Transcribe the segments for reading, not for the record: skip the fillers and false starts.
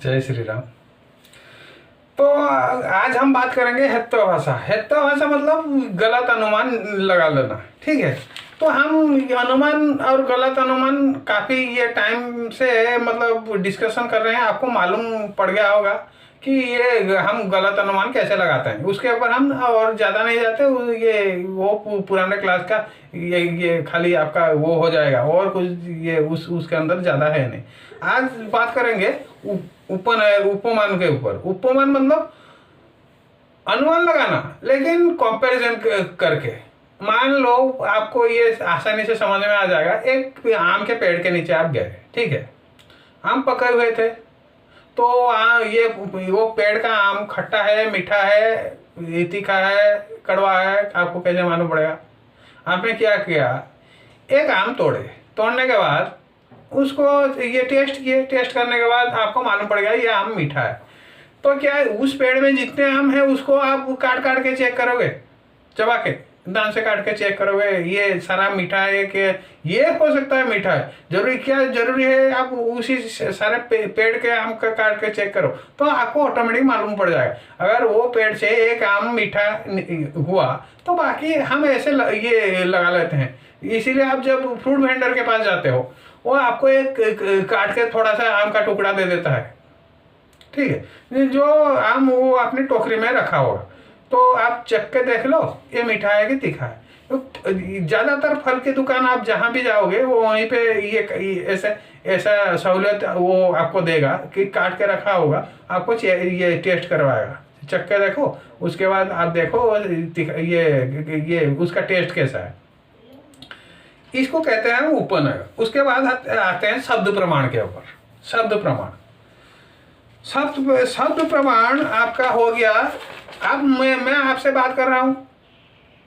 जय श्री राम। तो आज हम बात करेंगे हेत्व भाषा। हेत्व भाषा मतलब गलत अनुमान लगा लेना। ठीक है, तो हम अनुमान और गलत अनुमान काफ़ी ये टाइम से मतलब डिस्कशन कर रहे हैं। आपको मालूम पड़ गया होगा कि ये हम गलत अनुमान कैसे लगाते हैं। उसके ऊपर हम और ज़्यादा नहीं जाते। ये वो पुराने क्लास का ये खाली आपका वो हो जाएगा, और कुछ ये उसके अंदर ज़्यादा है नहीं। आज बात करेंगे उपमान के ऊपर। उपमान मतलब अनुमान लगाना, लेकिन कंपैरिजन करके। मान लो आपको ये आसानी से समझ में आ जाएगा। एक आम के पेड़ के नीचे आप गए, ठीक है, आम पके हुए थे। तो ये वो पेड़ का आम खट्टा है, मीठा है, तीखा है, कड़वा है, आपको कैसे मालूम पड़ेगा। आपने क्या किया, एक आम तोड़ने के बाद उसको ये टेस्ट किए। टेस्ट करने के बाद आपको मालूम पड़ गया ये आम मीठा है। तो क्या है, उस पेड़ में जितने आम है उसको आप काट काट के चेक करोगे, चबा के दांत से काट के चेक करोगे ये सारा मीठा है कि ये हो सकता है मीठा है। जरूरी है आप उसी सारे पेड़ के आम का काट के चेक करो, तो आपको ऑटोमेटिक मालूम पड़ जाएगा। अगर वो पेड़ से एक आम मीठा हुआ तो बाकी हम ऐसे ये लगा लेते हैं। इसीलिए आप जब फ्रूट वेंडर के पास जाते हो, वो आपको एक काट के थोड़ा सा आम का टुकड़ा दे देता है, ठीक है, जो आम वो अपनी टोकरी में रखा होगा। तो आप चख के देख लो ये मीठा है कि तीखा है। तो ज़्यादातर फल की दुकान आप जहाँ भी जाओगे वो वहीं पे ये ऐसा सहूलियत वो आपको देगा कि काट के रखा होगा, आपको ये टेस्ट करवाएगा, चख के देखो, उसके बाद आप देखो ये उसका टेस्ट कैसा है। इसको कहते हैं उपनय। उसके बाद आते हैं शब्द प्रमाण के ऊपर। शब्द प्रमाण, शब्द प्रमाण आपका हो गया। अब मैं आपसे बात कर रहा हूँ,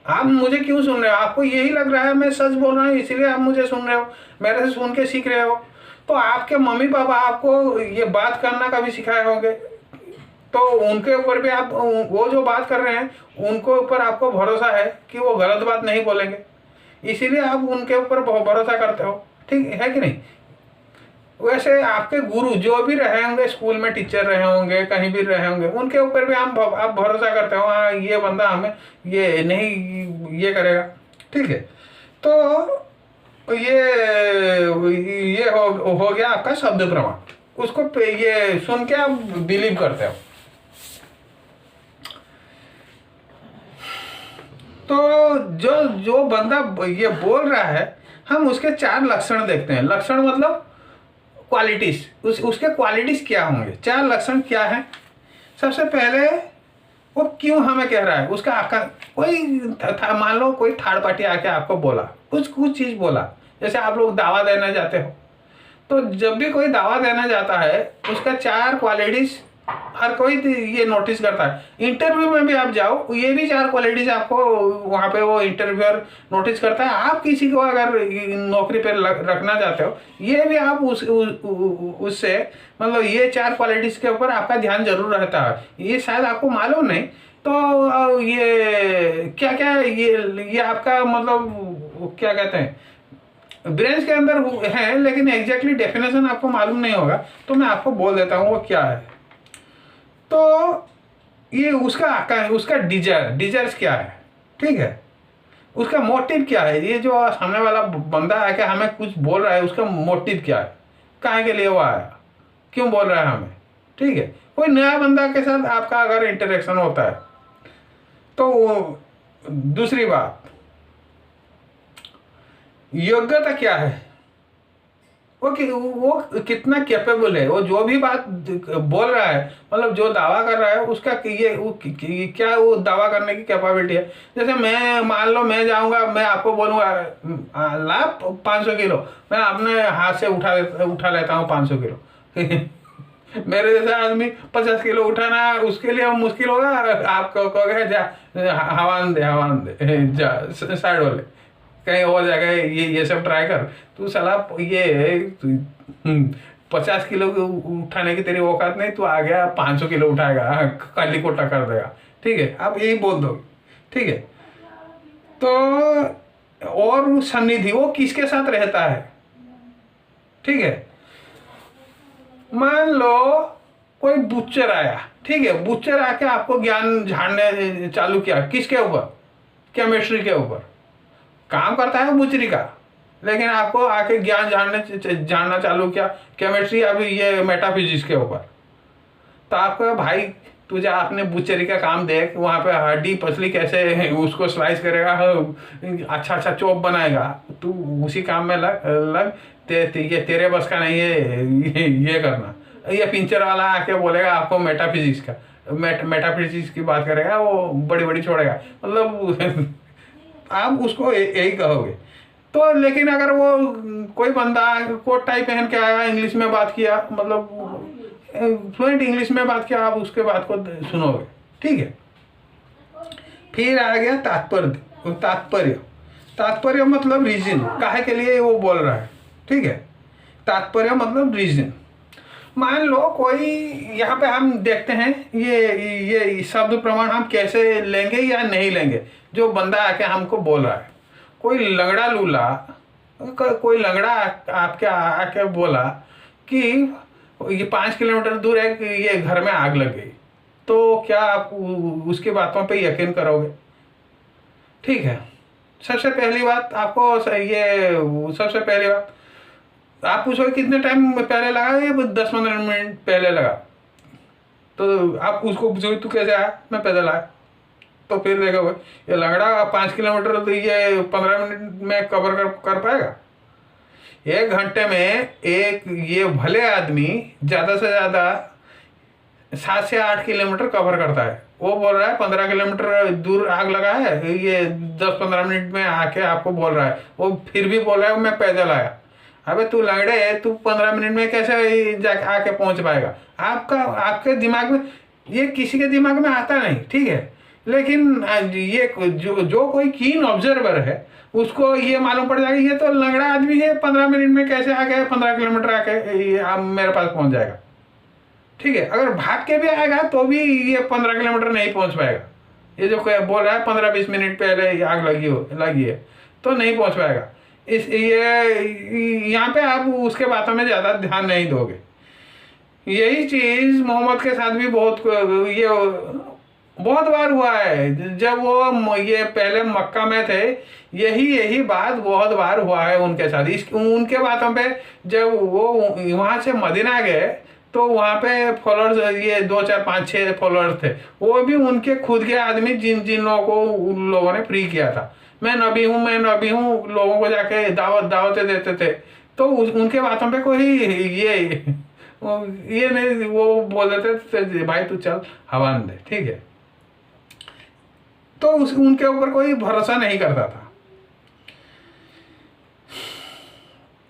आप मुझे क्यों सुन रहे हो? आपको यही लग रहा है मैं सच बोल रहा हूँ इसीलिए आप मुझे सुन रहे हो, मेरे से सुन के सीख रहे हो। तो आपके मम्मी पापा आपको ये बात करना कभी सिखाए होंगे, तो उनके ऊपर भी आप वो जो बात कर रहे हैं उनको ऊपर आपको भरोसा है कि वो गलत बात नहीं बोलेंगे, इसीलिए आप उनके ऊपर भरोसा करते हो, ठीक है कि नहीं। वैसे आपके गुरु जो भी रहे होंगे, स्कूल में टीचर रहे होंगे, कहीं भी रहे होंगे, उनके ऊपर भी आप भरोसा करते हो, हाँ ये बंदा हमें ये नहीं ये करेगा, ठीक है। तो ये हो गया आपका शब्द प्रमाण। उसको ये सुन के आप बिलीव करते हो। तो जो बंदा ये बोल रहा है, हम उसके 4 लक्षण देखते हैं। लक्षण मतलब क्वालिटीज, उसके क्वालिटीज क्या होंगे, 4 लक्षण क्या है। सबसे पहले वो क्यों हमें कह रहा है, उसका आपका कोई मान लो कोई थर्ड पार्टी आके आपको बोला, कुछ चीज़ बोला। जैसे आप लोग दावा देने जाते हो, तो जब भी कोई दावा देने जाता है उसका 4 क्वालिटीज हर कोई ये नोटिस करता है। इंटरव्यू में भी आप जाओ, ये भी 4 क्वालिटीज आपको वहाँ पे वो इंटरव्यूअर नोटिस करता है। आप किसी को अगर नौकरी पर रखना चाहते हो, ये भी आप उससे मतलब ये 4 क्वालिटीज के ऊपर आपका ध्यान जरूर रहता है। ये शायद आपको मालूम नहीं। तो ये क्या क्या ये आपका मतलब क्या कहते हैं ब्रेन के अंदर है, लेकिन एग्जैक्टली डेफिनेशन आपको मालूम नहीं होगा। तो मैं आपको बोल देता हूँ वो क्या है। तो ये उसका डिजायर्स क्या है, ठीक है, उसका मोटिव क्या है। ये जो सामने वाला बंदा आके हमें कुछ बोल रहा है, उसका मोटिव क्या है, काहे के लिए वो आया, क्यों बोल रहा है हमें, ठीक है। कोई नया बंदा के साथ आपका अगर इंटरेक्शन होता है तो दूसरी बात, योग्यता क्या है, वो कितना कैपेबल है, वो जो भी बात बोल रहा है, मतलब जो दावा कर रहा है उसका क्या वो दावा करने की कैपेबिलिटी है। जैसे मैं मान लो मैं जाऊंगा, मैं आपको बोलूँगा ला 500 किलो, मैं अपने हाथ से उठा लेता हूँ 500 किलो मेरे जैसा आदमी 50 किलो उठाना उसके लिए मुश्किल होगा। आप कहोगे जा हवान दे जा साइड वाले कहीं और जगह ये सब ट्राई कर, तू साला ये 50 किलो उठाने की तेरी औकात नहीं, तू आ गया 500 किलो उठाएगा, काली को टक्कर देगा, ठीक है, आप यही बोल दो, ठीक है। तो और सन्निधि वो किसके साथ रहता है, ठीक है। मान लो कोई बुच्चर आया, ठीक है, बुच्चर आके आपको ज्ञान झाड़ने चालू किया, किसके ऊपर? केमिस्ट्री के ऊपर। काम करता है बुचरी का, लेकिन आपको आके ज्ञान जानना चालू किया केमिस्ट्री, अभी ये मेटाफिजिक्स के ऊपर। तो आपको भाई तू जा अपने बुचरी का काम देख, वहाँ पे हड्डी पसली कैसे उसको स्लाइस करेगा, अच्छा अच्छा चॉप बनाएगा, तू उसी काम में लग ये तेरे बस का नहीं है ये करना। ये पिंचर वाला आके बोलेगा आपको मेटाफिजिक्स का, मेटाफिजिक्स की बात करेगा, वो बड़ी बड़ी छोड़ेगा, मतलब आप उसको यही कहोगे। तो लेकिन अगर वो कोई बंदा कोट टाई पहन के आया, इंग्लिश में बात किया, मतलब फ्लुएंट इंग्लिश में बात किया, आप उसके बात को सुनोगे, ठीक है। फिर आ गया तात्पर्य। तात्पर्य तात्पर्य मतलब रीजन, काहे के लिए वो बोल रहा है, ठीक है। तात्पर्य मतलब रीजन। मान लो कोई, यहाँ पे हम देखते हैं ये शब्द प्रमाण हम कैसे लेंगे या नहीं लेंगे। जो बंदा आके हमको बोल रहा है, कोई लंगड़ा लूला, कोई लंगड़ा आपके आके बोला कि ये 5 किलोमीटर दूर है कि ये घर में आग लग गई, तो क्या आप उसकी बातों पे यकीन करोगे? ठीक है। सबसे पहली बात सबसे पहली बात आप पूछोगे कितने टाइम पहले लगा, ये 10-15 मिनट पहले लगा, तो आप उसको पूछोगे तू कैसे आया? मैं पैदल आया। तो फिर देखोगे ये लंगड़ा 5 किलोमीटर तो ये 15 मिनट में कवर कर पाएगा? 1 घंटे में ये भले आदमी ज़्यादा से ज़्यादा 7 से 8 किलोमीटर कवर करता है, वो बोल रहा है 15 किलोमीटर दूर आग लगा है, ये 10-15 मिनट में आके आपको बोल रहा है, वो फिर भी बोल रहा है मैं पैदल आया। अबे तू लंगड़े, तू 15 मिनट में कैसे जाके आके पहुंच पाएगा? आपके दिमाग में, ये किसी के दिमाग में आता नहीं, ठीक है। लेकिन ये जो कोई कीन ऑब्जर्वर है उसको ये मालूम पड़ जाएगा ये तो लंगड़ा आदमी है, 15 मिनट में कैसे आके 15 किलोमीटर आके आप मेरे पास पहुंच जाएगा, ठीक है। अगर भाग के भी आएगा तो भी ये 15 किलोमीटर नहीं पहुंच पाएगा। ये जो कोई बोल रहा है 15-20 मिनट पहले आग लगी है, तो नहीं पहुंच पाएगा। यहाँ पे आप उसके बातों में ज़्यादा ध्यान नहीं दोगे। यही चीज़ मोहम्मद के साथ भी बहुत बार हुआ है। जब वो ये पहले मक्का में थे, यही बात बहुत बार हुआ है उनके साथ। उनके बातों पे जब वो वहाँ से मदीना गए तो वहाँ पे फॉलोअर्स, ये 2-4-5-6 फॉलोअर्स थे, वो भी उनके खुद के आदमी जिन लोगों को उन लोगों ने फ्री किया था। मैं नबी हूँ लोगों को जाके दावतें देते थे। तो उनके बातों पे कोई ये नहीं, वो बोल देते थे भाई तू चल हवा दे, ठीक है। तो उनके ऊपर कोई भरोसा नहीं करता था।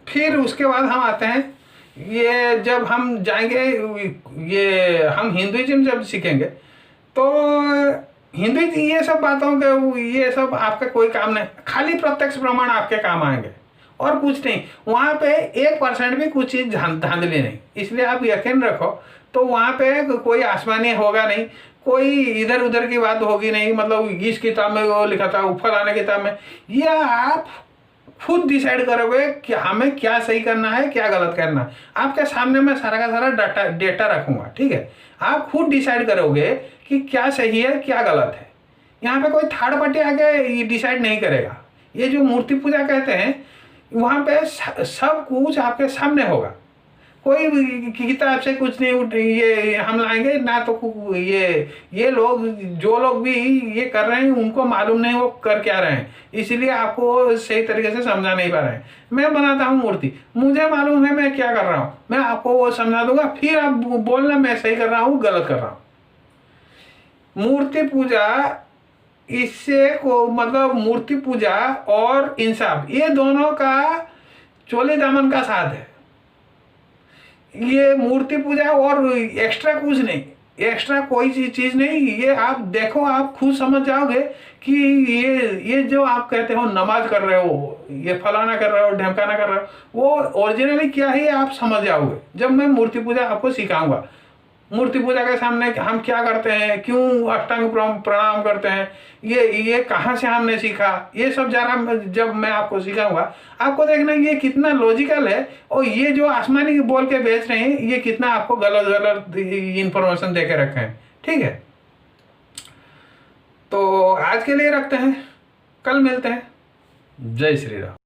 फिर उसके बाद हम आते हैं, ये जब हम जाएंगे, ये हम हिंदुइज्म जब सीखेंगे तो हिंदुइज्म ये सब बातों के ये सब आपका कोई काम नहीं, खाली प्रत्यक्ष प्रमाण आपके काम आएंगे और कुछ नहीं। वहाँ पे 1% भी कुछ चीज़ धांधली नहीं, इसलिए आप यकीन रखो। तो वहाँ पे कोई आसमानी होगा नहीं, कोई इधर उधर की बात होगी नहीं, मतलब इस किताब में वो लिखा था, फलाने किताब में, ये आप खुद डिसाइड करोगे कि हमें क्या सही करना है क्या गलत करना है। आपके सामने मैं सारा का सारा डेटा रखूंगा, ठीक है। आप खुद डिसाइड करोगे कि क्या सही है क्या गलत है। यहाँ पे कोई थर्ड पार्टी आके ये डिसाइड नहीं करेगा। ये जो मूर्ति पूजा कहते हैं, वहाँ पे सब कुछ आपके सामने होगा, कोई किताब से कुछ नहीं ये हम लाएंगे ना। तो ये लोग जो लोग भी ये कर रहे हैं उनको मालूम नहीं वो कर क्या रहे हैं, इसलिए आपको सही तरीके से समझा नहीं पा रहे हैं। मैं बनाता हूँ मूर्ति, मुझे मालूम है मैं क्या कर रहा हूँ, मैं आपको वो समझा दूंगा, फिर आप बोलना मैं सही कर रहा हूँ गलत कर रहा हूँ। मूर्ति पूजा इससे को मतलब मूर्ति पूजा और इंसाफ, ये दोनों का चोले दामन का साथ है। ये मूर्ति पूजा और एक्स्ट्रा कुछ नहीं, एक्स्ट्रा कोई चीज़ नहीं। ये आप देखो, आप खुद समझ जाओगे कि ये जो आप कहते हो नमाज कर रहे हो, ये फलाना कर रहे हो, ढमकाना कर रहे हो, वो ओरिजिनली क्या है आप समझ जाओगे जब मैं मूर्ति पूजा आपको सिखाऊंगा। मूर्ति पूजा के सामने हम क्या करते हैं, क्यों अष्टांग प्रणाम करते हैं, ये कहाँ से हमने सीखा, ये सब जरा जब मैं आपको सिखाऊंगा आपको देखना ये कितना लॉजिकल है, और ये जो आसमानी बोल के बेच रहे हैं ये कितना आपको गलत गलत इंफॉर्मेशन दे के रखे हैं। ठीक है, तो आज के लिए रखते हैं, कल मिलते हैं। जय श्री राम।